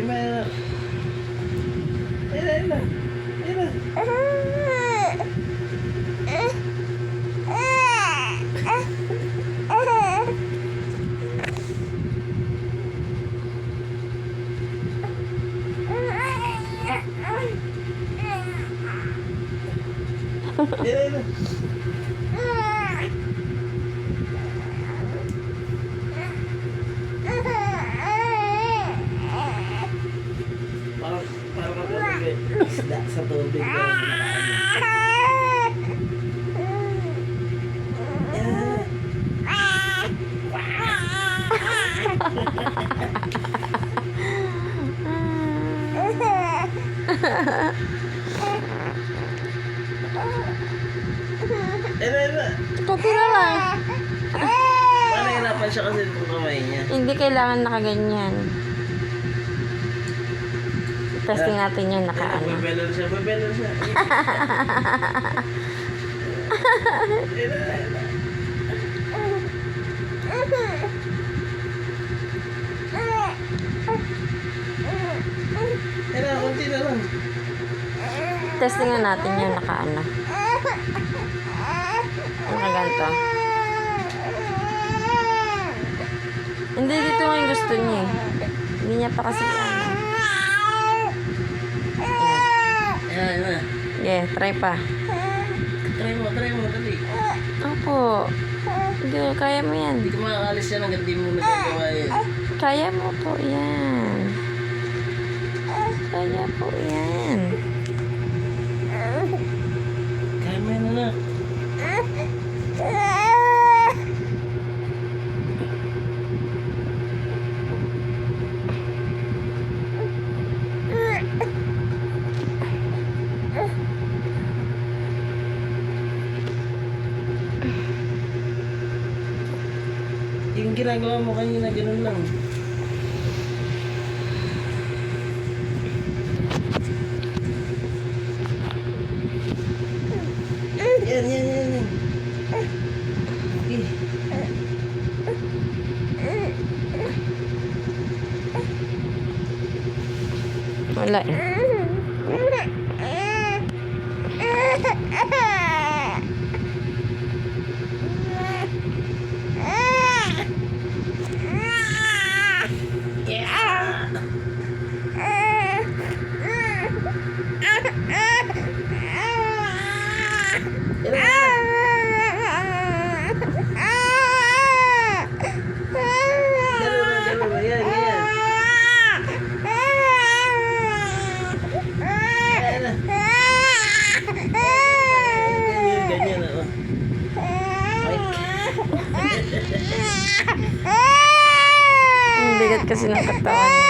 Kaya mo yan. Ayan na. Ayan na. Ayan na. Parang kapag isda sa tubig. Kunti na lang. Parang nahirapan siya kasi itong kamay niya. Hindi kailangan nakaganyan. Testing natin yung nakaano. Bebelon siya, bebelon siya. Kunti na lang. Testing na natin yung nakaano. Nakaganto. Hindi, dito nga yung gusto niya eh. Hindi niya pa kasi ano. Ayan. Yeah, try pa. Try mo, dali. Opo. Hindi, kaya mo yan. Hindi ka makakalis yan hanggang di mo nagagawa yan. Kaya mo po yan. Kaya po yan. Kaya mo yan, anak. Yung ginagawa mo kanina, ganun lang. Yan. Okay. Wala eh. Ang bigat kasi ng katawan niya.